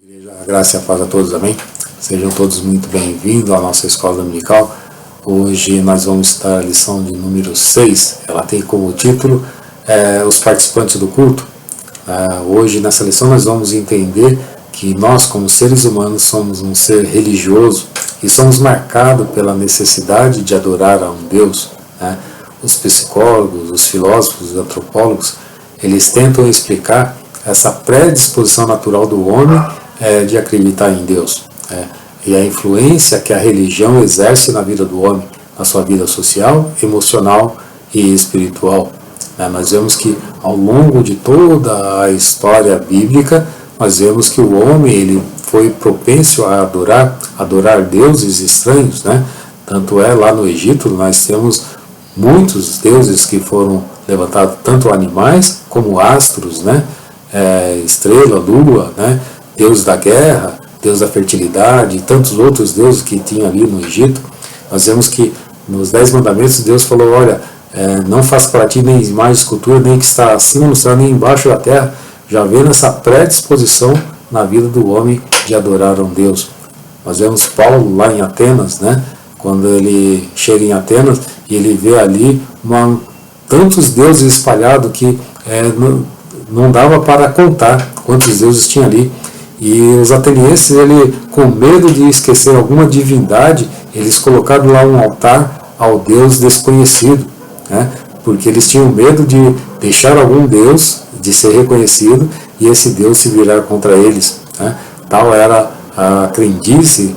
Igreja, a graça e a paz a todos, amém? Sejam todos muito bem-vindos à nossa escola dominical. Hoje nós vamos estar a lição de número 6. Ela tem como título os participantes do culto. Hoje nessa lição nós vamos entender que nós, como seres humanos, somos um ser religioso e somos marcados pela necessidade de adorar a um Deus. Os psicólogos, os filósofos, os antropólogos, eles tentam explicar essa predisposição natural do homem de acreditar em Deus. E a influência que a religião exerce na vida do homem, na sua vida social, emocional e espiritual. Nós vemos que ao longo de toda a história bíblica, nós vemos que o homem ele foi propenso a adorar deuses estranhos. Tanto lá no Egito nós temos muitos deuses que foram levantados, tanto animais como astros, estrela, lua, Deus da guerra, Deus da fertilidade e tantos outros deuses que tinha ali no Egito. Nós vemos que nos 10 mandamentos Deus falou, olha, não faz para ti nem imagem de escultura, nem que está acima no céu, nem embaixo da terra. Já vendo essa predisposição na vida do homem de adorar a um Deus. Nós vemos Paulo lá em Atenas, quando ele chega em Atenas e ele vê ali tantos deuses espalhados que não dava para contar quantos deuses tinha ali. E os atenienses, com medo de esquecer alguma divindade, eles colocaram lá um altar ao Deus desconhecido, porque eles tinham medo de deixar algum Deus, de ser reconhecido, e esse Deus se virar contra eles. Tal era a crendice,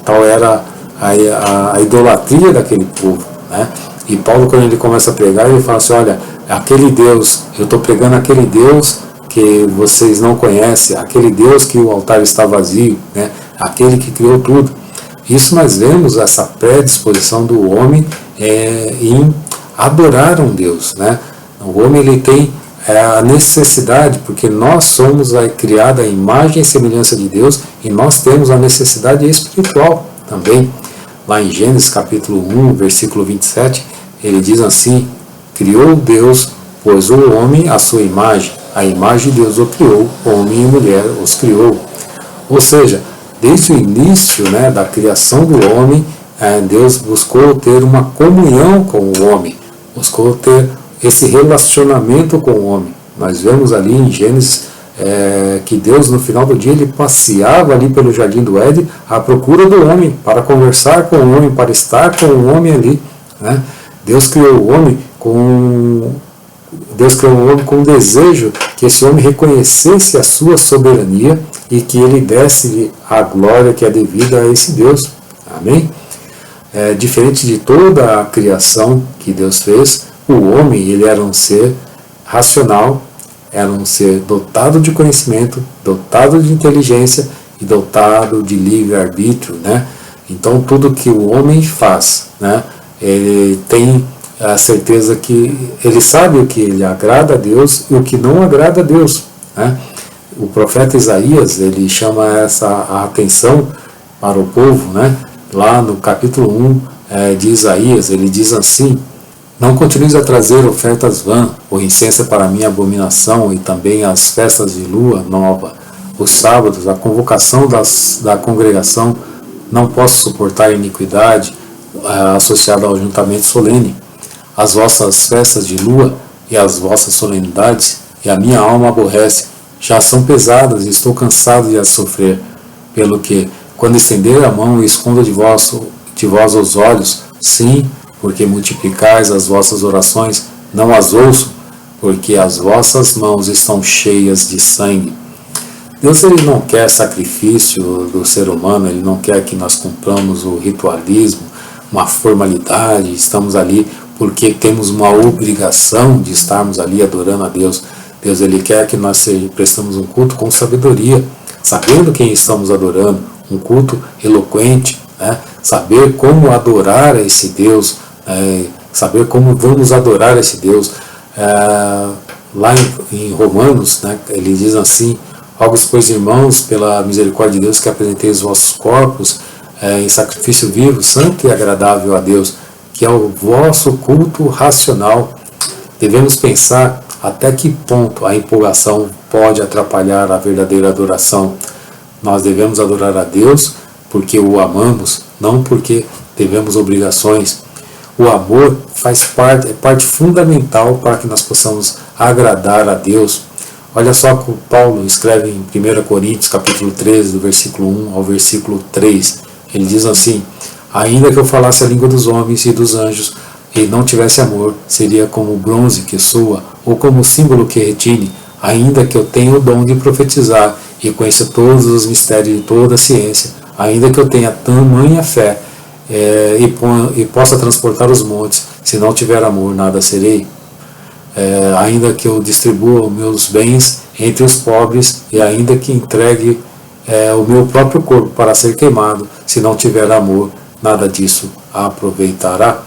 tal era a idolatria daquele povo. E Paulo, quando ele começa a pregar, ele fala assim, olha, aquele Deus, eu estou pregando aquele Deus que vocês não conhecem, aquele Deus que o altar está vazio, aquele que criou tudo. Isso nós vemos essa predisposição do homem em adorar um Deus. O homem ele tem a necessidade, porque nós somos criados à imagem e semelhança de Deus, e nós temos a necessidade espiritual também. Lá em Gênesis capítulo 1, versículo 27, ele diz assim, criou Deus, pois o homem à sua imagem, a imagem de Deus o criou, homem e mulher os criou. Ou seja, desde o início da criação do homem, Deus buscou ter uma comunhão com o homem, buscou ter esse relacionamento com o homem. Nós vemos ali em Gênesis que Deus no final do dia ele passeava ali pelo jardim do Éden à procura do homem, para conversar com o homem, para estar com o homem ali. Deus criou o homem com o desejo que esse homem reconhecesse a sua soberania e que ele desse a glória que é devida a esse Deus. Amém? Diferente de toda a criação que Deus fez, o homem ele era um ser racional, era um ser dotado de conhecimento, dotado de inteligência e dotado de livre-arbítrio. Então tudo que o homem faz, ele tem a certeza que ele sabe o que ele agrada a Deus e o que não agrada a Deus. O profeta Isaías ele chama a atenção para o povo, lá no capítulo 1 de Isaías, ele diz assim, não continues a trazer ofertas vãs, o incenso para mim abominação, e também as festas de lua nova, os sábados, a convocação da congregação, não posso suportar iniquidade associada ao juntamento solene. As vossas festas de lua e as vossas solenidades, e a minha alma aborrece, já são pesadas e estou cansado de as sofrer, pelo que, quando estender a mão, esconda de vós os olhos, sim, porque multiplicais as vossas orações, não as ouço, porque as vossas mãos estão cheias de sangue. Deus ele não quer sacrifício do ser humano, ele não quer que nós cumpramos o ritualismo, uma formalidade, estamos ali porque temos uma obrigação de estarmos ali adorando a Deus. Deus ele quer que nós prestamos um culto com sabedoria, sabendo quem estamos adorando, um culto eloquente, saber como adorar a esse Deus, saber como vamos adorar esse Deus. Lá em Romanos, ele diz assim, rogo-vos, pois, irmãos, pela misericórdia de Deus, que apresenteis os vossos corpos em sacrifício vivo, santo e agradável a Deus, que é o vosso culto racional. Devemos pensar até que ponto a empolgação pode atrapalhar a verdadeira adoração. Nós devemos adorar a Deus porque o amamos, não porque devemos obrigações. O amor é parte fundamental para que nós possamos agradar a Deus. Olha só que o Paulo escreve em 1 Coríntios capítulo 13, do versículo 1 ao versículo 3. Ele diz assim: ainda que eu falasse a língua dos homens e dos anjos e não tivesse amor, seria como o bronze que soa, ou como o símbolo que retine. Ainda que eu tenha o dom de profetizar e conheça todos os mistérios de toda a ciência, ainda que eu tenha tamanha fé e possa transportar os montes, se não tiver amor, nada serei. Ainda que eu distribua os meus bens entre os pobres e ainda que entregue o meu próprio corpo para ser queimado, se não tiver amor, nada disso aproveitará.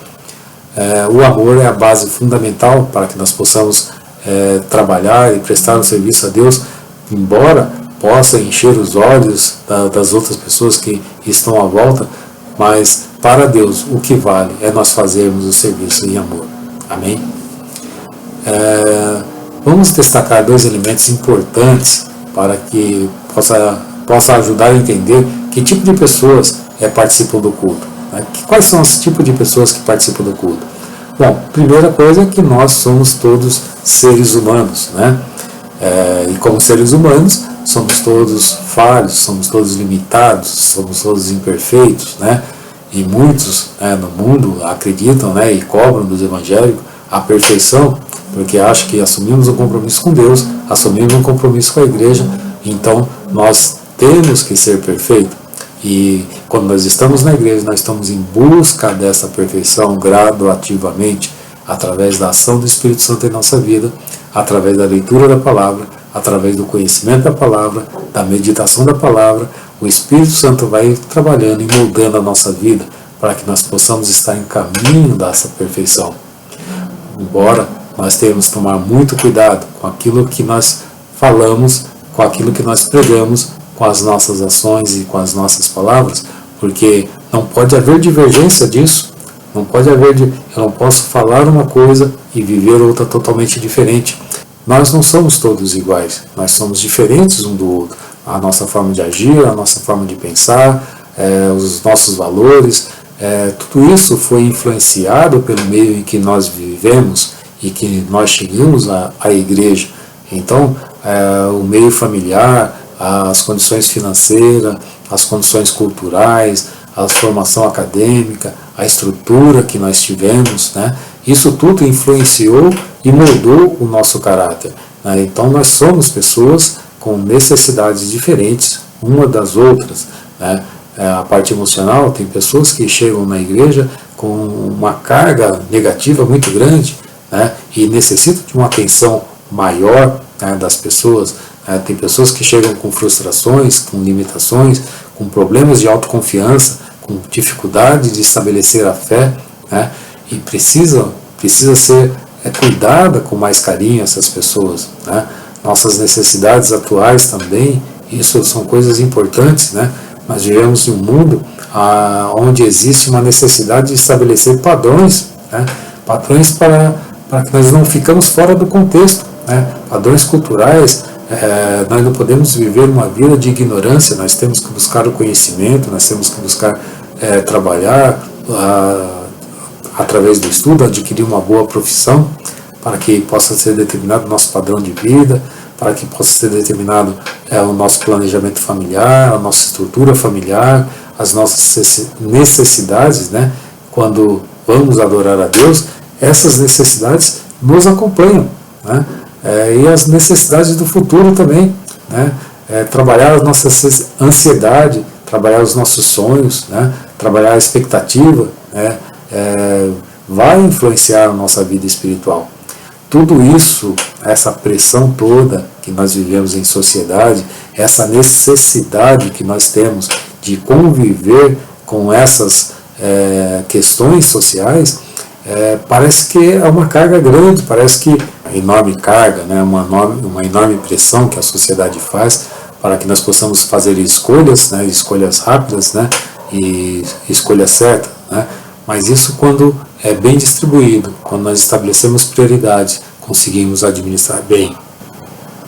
O amor é a base fundamental para que nós possamos trabalhar e prestar um serviço a Deus, embora possa encher os olhos das outras pessoas que estão à volta, mas para Deus o que vale é nós fazermos o serviço em amor. Amém? Vamos destacar dois elementos importantes para que possa ajudar a entender que tipo de pessoas participam do culto. Né? Quais são os tipos de pessoas que participam do culto? Bom, primeira coisa é que nós somos todos seres humanos, né? E como seres humanos, somos todos falhos, somos todos limitados, somos todos imperfeitos, né? E muitos no mundo acreditam, e cobram dos evangélicos a perfeição, porque acham que assumimos um compromisso com Deus, assumimos um compromisso com a igreja, então nós temos que ser perfeitos. E quando nós estamos na igreja, nós estamos em busca dessa perfeição gradativamente, através da ação do Espírito Santo em nossa vida, através da leitura da palavra, através do conhecimento da palavra, da meditação da palavra. O Espírito Santo vai trabalhando e moldando a nossa vida para que nós possamos estar em caminho dessa perfeição. Embora nós tenhamos que tomar muito cuidado com aquilo que nós falamos, com aquilo que nós pregamos, com as nossas ações e com as nossas palavras, porque não pode haver divergência disso. Não pode haver, eu não posso falar uma coisa e viver outra totalmente diferente. Nós não somos todos iguais, nós somos diferentes um do outro. A nossa forma de agir, a nossa forma de pensar, os nossos valores, tudo isso foi influenciado pelo meio em que nós vivemos e que nós chegamos à igreja. Então, o meio familiar, as condições financeiras, as condições culturais, a formação acadêmica, a estrutura que nós tivemos, isso tudo influenciou e moldou o nosso caráter. Então nós somos pessoas com necessidades diferentes uma das outras. A parte emocional, tem pessoas que chegam na igreja com uma carga negativa muito grande, e necessitam de uma atenção maior das pessoas. Tem pessoas que chegam com frustrações, com limitações, com problemas de autoconfiança, com dificuldade de estabelecer a fé, e precisa ser cuidada com mais carinho essas pessoas. Nossas necessidades atuais também, isso são coisas importantes. Nós vivemos em um mundo onde existe uma necessidade de estabelecer padrões, padrões para que nós não ficamos fora do contexto, padrões culturais. Nós não podemos viver uma vida de ignorância, nós temos que buscar o conhecimento, nós temos que buscar trabalhar através do estudo, adquirir uma boa profissão, para que possa ser determinado o nosso padrão de vida, para que possa ser determinado o nosso planejamento familiar, a nossa estrutura familiar, as nossas necessidades. Quando vamos adorar a Deus, essas necessidades nos acompanham, e as necessidades do futuro também, trabalhar a nossa ansiedade, trabalhar os nossos sonhos, trabalhar a expectativa, vai influenciar a nossa vida espiritual. Tudo isso, essa pressão toda que nós vivemos em sociedade, essa necessidade que nós temos de conviver com essas questões sociais, parece que é uma carga grande, parece que é enorme carga, uma enorme pressão que a sociedade faz para que nós possamos fazer escolhas, escolhas rápidas, e escolhas certas. Mas isso quando é bem distribuído, quando nós estabelecemos prioridades, conseguimos administrar bem.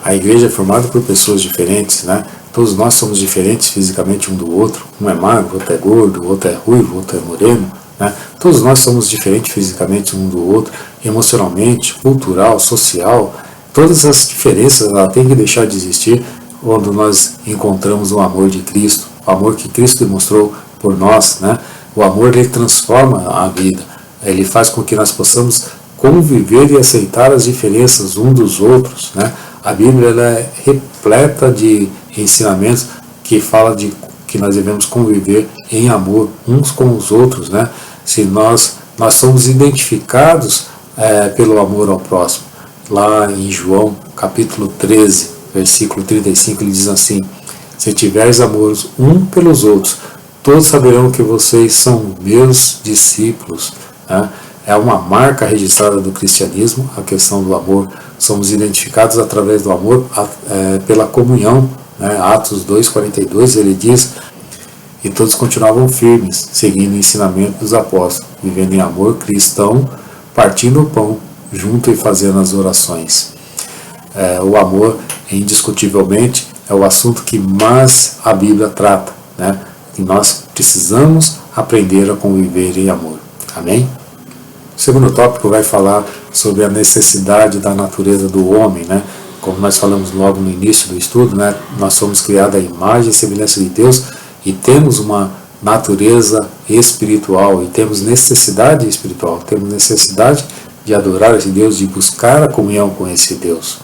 A igreja é formada por pessoas diferentes, né? Todos nós somos diferentes fisicamente um do outro. Um é magro, outro é gordo, outro é ruivo, outro é moreno, né? Todos nós somos diferentes fisicamente um do outro, emocionalmente, cultural, social. Todas as diferenças têm que deixar de existir quando nós encontramos o amor de Cristo, o amor que Cristo demonstrou por nós, né? O amor, ele transforma a vida, ele faz com que nós possamos conviver e aceitar as diferenças uns dos outros, né? A Bíblia, ela é repleta de ensinamentos que fala de que nós devemos conviver em amor uns com os outros, né? Se nós somos identificados pelo amor ao próximo. Lá em João, capítulo 13, versículo 35, ele diz assim: se tiveres amor um pelos outros, todos saberão que vocês são meus discípulos, né? É uma marca registrada do cristianismo, a questão do amor. Somos identificados através do amor pela comunhão, né? Atos 2,42, ele diz: e todos continuavam firmes, seguindo o ensinamento dos apóstolos, vivendo em amor cristão, partindo o pão junto e fazendo as orações. O amor, indiscutivelmente, é o assunto que mais a Bíblia trata, né? E nós precisamos aprender a conviver em amor. Amém? O segundo tópico vai falar sobre a necessidade da natureza do homem, né? Como nós falamos logo no início do estudo, né? Nós somos criados à imagem e semelhança de Deus e temos uma natureza espiritual e temos necessidade espiritual, temos necessidade de adorar esse Deus, de buscar a comunhão com esse Deus.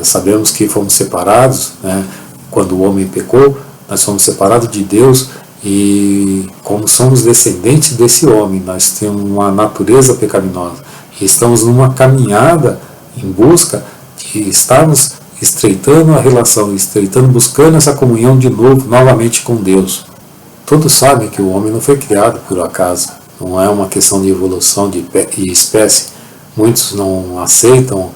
Sabemos que fomos separados, né? Quando o homem pecou, nós fomos separados de Deus. E como somos descendentes desse homem, nós temos uma natureza pecaminosa e estamos numa caminhada em busca de estarmos estreitando a relação, buscando essa comunhão de novo, novamente com Deus. Todos sabem que o homem não foi criado por acaso, não é uma questão de evolução de espécie. Muitos não aceitam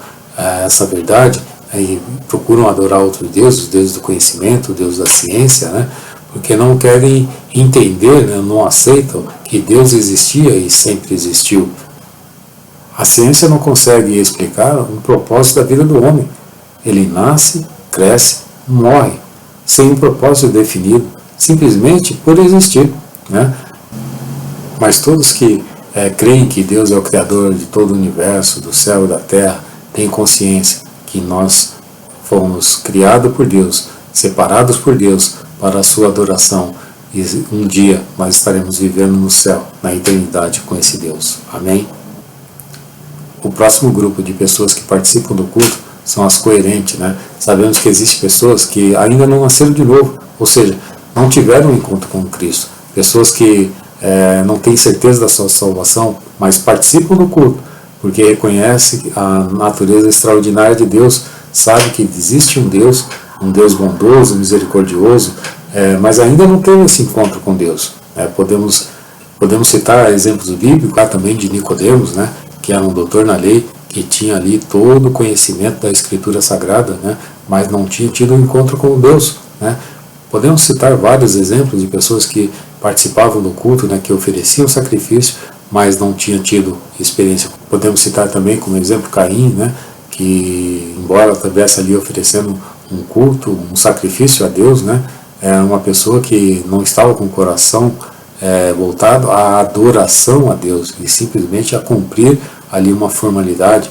essa verdade e procuram adorar outros deuses, o Deus do conhecimento, o Deus da ciência, né? Porque não querem entender, né, não aceitam que Deus existia e sempre existiu. A ciência não consegue explicar o propósito da vida do homem. Ele nasce, cresce, morre, sem um propósito definido, simplesmente por existir, né? Mas todos que creem que Deus é o Criador de todo o universo, do céu e da terra, têm consciência que nós fomos criados por Deus, separados por Deus, para a sua adoração, e um dia nós estaremos vivendo no céu, na eternidade com esse Deus. Amém? O próximo grupo de pessoas que participam do culto são as coerentes, né? Sabemos que existem pessoas que ainda não nasceram de novo, ou seja, não tiveram um encontro com Cristo, pessoas que não têm certeza da sua salvação, mas participam do culto, porque reconhecem a natureza extraordinária de Deus, sabe que existe um Deus bondoso, misericordioso, mas ainda não teve esse encontro com Deus. Podemos citar exemplos bíblicos, também de Nicodemos, né, que era um doutor na lei, que tinha ali todo o conhecimento da Escritura Sagrada, né, mas não tinha tido um encontro com Deus, né. Podemos citar vários exemplos de pessoas que participavam do culto, né, que ofereciam sacrifício, mas não tinham tido experiência. Podemos citar também como exemplo Caim, né, que embora estivesse ali oferecendo um culto, um sacrifício a Deus, né, era uma pessoa que não estava com o coração voltado à adoração a Deus, e simplesmente a cumprir ali uma formalidade.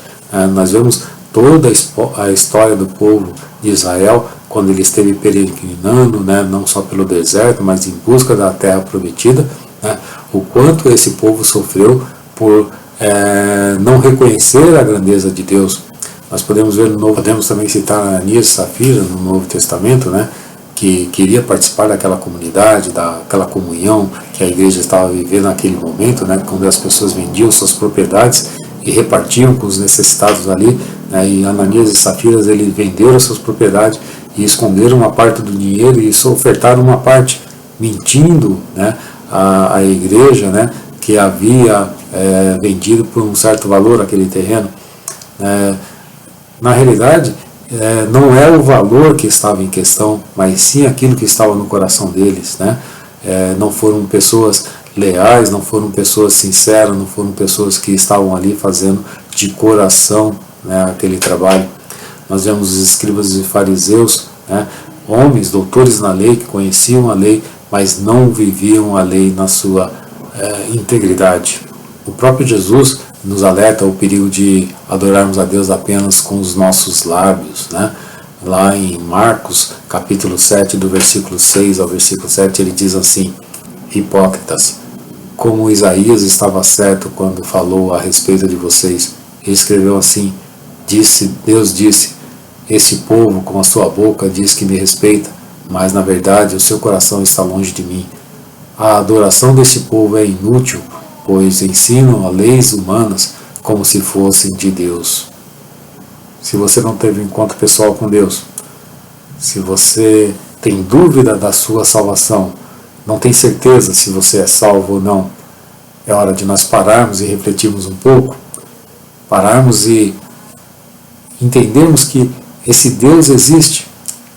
Nós vemos toda a história do povo de Israel, quando ele esteve peregrinando, né, não só pelo deserto, mas em busca da terra prometida, né, o quanto esse povo sofreu por não reconhecer a grandeza de Deus. Nós podemos ver no Novo, podemos também citar Ananias e Safira no Novo Testamento, né, que queria participar daquela comunidade, daquela comunhão que a igreja estava vivendo naquele momento, né, quando as pessoas vendiam suas propriedades e repartiam com os necessitados ali, né, e Ananias e Safira, eles venderam suas propriedades e esconderam uma parte do dinheiro e só ofertaram uma parte, mentindo, né, a igreja, né, que havia vendido por um certo valor aquele terreno. Na realidade, não é o valor que estava em questão, mas sim aquilo que estava no coração deles, né? Não foram pessoas leais, não foram pessoas sinceras, não foram pessoas que estavam ali fazendo de coração né, aquele trabalho. Nós vemos os escribas e fariseus, né, homens, doutores na lei, que conheciam a lei, mas não viviam a lei na sua integridade. O próprio Jesus nos alerta o perigo de adorarmos a Deus apenas com os nossos lábios, né? Lá em Marcos, capítulo 7, do versículo 6 ao versículo 7, ele diz assim: hipócritas, como Isaías estava certo quando falou a respeito de vocês. Ele escreveu assim: Deus disse, esse povo com a sua boca diz que me respeita, mas na verdade o seu coração está longe de mim. A adoração desse povo é inútil, pois ensinam a leis humanas como se fossem de Deus. Se você não teve um encontro pessoal com Deus, se você tem dúvida da sua salvação, não tem certeza se você é salvo ou não, é hora de nós pararmos e refletirmos um pouco, pararmos e entendermos que esse Deus existe.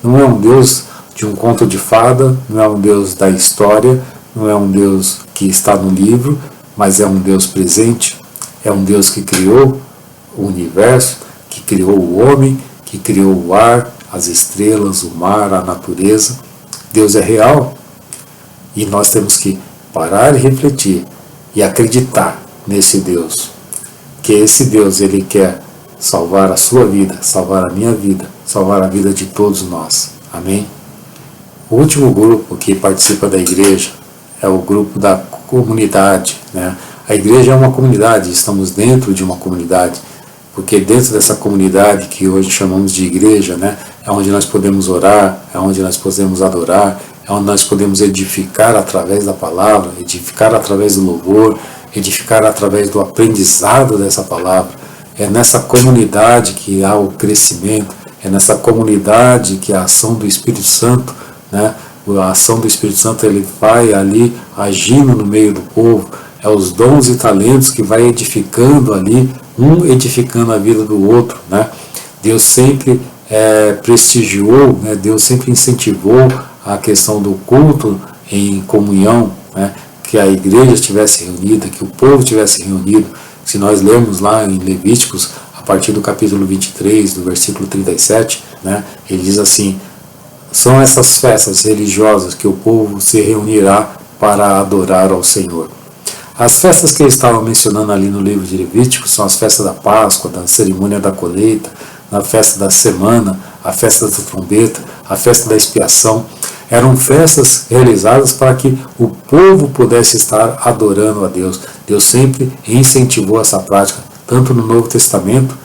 Não é um Deus de um conto de fada, não é um Deus da história, não é um Deus que está no livro, mas é um Deus presente, é um Deus que criou o universo, que criou o homem, que criou o ar, as estrelas, o mar, a natureza. Deus é real e nós temos que parar e refletir e acreditar nesse Deus. Que esse Deus, ele quer salvar a sua vida, salvar a minha vida, salvar a vida de todos nós. Amém? O último grupo que participa da igreja é o grupo da comunidade, né? A igreja é uma comunidade, estamos dentro de uma comunidade, porque dentro dessa comunidade que hoje chamamos de igreja, né, é onde nós podemos orar, é onde nós podemos adorar, é onde nós podemos edificar através da palavra, edificar através do louvor, edificar através do aprendizado dessa palavra. É nessa comunidade que há o crescimento, é nessa comunidade que a ação do Espírito Santo, né, a ação do Espírito Santo, ele vai ali agindo no meio do povo, é os dons e talentos que vai edificando ali, um edificando a vida do outro, né? Deus sempre prestigiou, né? Deus sempre incentivou a questão do culto em comunhão, né? Que a igreja estivesse reunida, que o povo estivesse reunido. Se nós lermos lá em Levíticos, a partir do capítulo 23, do versículo 37, né? Ele diz assim: são essas festas religiosas que o povo se reunirá para adorar ao Senhor. As festas que ele estava mencionando ali no livro de Levíticos são as festas da Páscoa, da cerimônia da colheita, a festa da semana, a festa da trombeta, a festa da expiação. Eram festas realizadas para que o povo pudesse estar adorando a Deus. Deus sempre incentivou essa prática, tanto no Novo Testamento,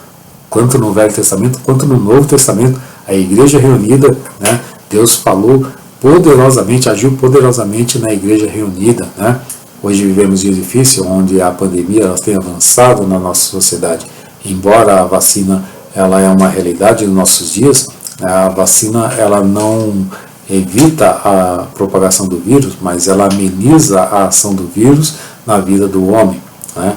quanto no Velho Testamento, quanto no Novo Testamento. A igreja reunida, né? Deus falou poderosamente, agiu poderosamente na igreja reunida, né? Hoje vivemos dias difíceis, onde a pandemia ela tem avançado na nossa sociedade. Embora a vacina ela é uma realidade nos nossos dias, a vacina ela não evita a propagação do vírus, mas ela ameniza a ação do vírus na vida do homem, né?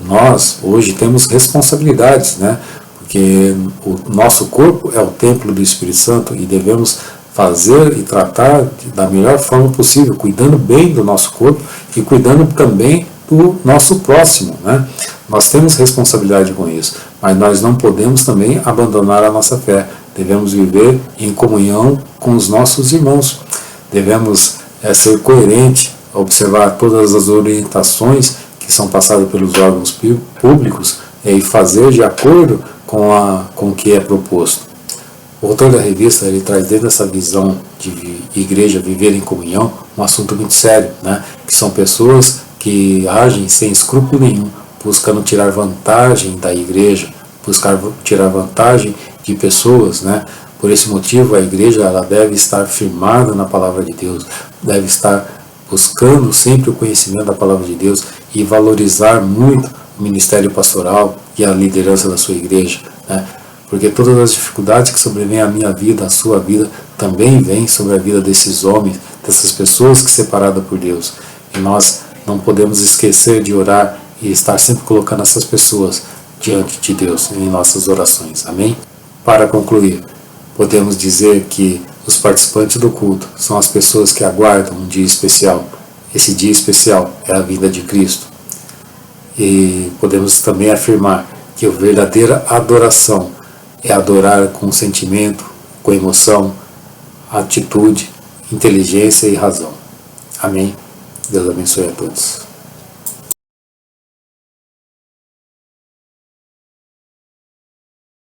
Nós hoje temos responsabilidades, né? Porque o nosso corpo é o templo do Espírito Santo e devemos fazer e tratar da melhor forma possível, cuidando bem do nosso corpo e cuidando também do nosso próximo, né? Nós temos responsabilidade com isso, mas nós não podemos também abandonar a nossa fé. Devemos viver em comunhão com os nossos irmãos. Devemos ser coerente, observar todas as orientações que são passadas pelos órgãos públicos e fazer de acordo com o que é proposto. O autor da revista ele traz dentro dessa visão de igreja viver em comunhão um assunto muito sério, né? Que são pessoas que agem sem escrúpulo nenhum, buscando tirar vantagem da igreja, buscar tirar vantagem de pessoas, né? Por esse motivo a igreja ela deve estar firmada na palavra de Deus, deve estar buscando sempre o conhecimento da palavra de Deus e valorizar muito o ministério pastoral e a liderança da sua igreja, né? Porque todas as dificuldades que sobrevêm à minha vida, à sua vida, também vêm sobre a vida desses homens, dessas pessoas que separadas por Deus. E nós não podemos esquecer de orar e estar sempre colocando essas pessoas diante de Deus em nossas orações. Amém? Para concluir, podemos dizer que os participantes do culto são as pessoas que aguardam um dia especial. Esse dia especial é a vinda de Cristo. E podemos também afirmar que a verdadeira adoração é adorar com sentimento, com emoção, atitude, inteligência e razão. Amém? Deus abençoe a todos.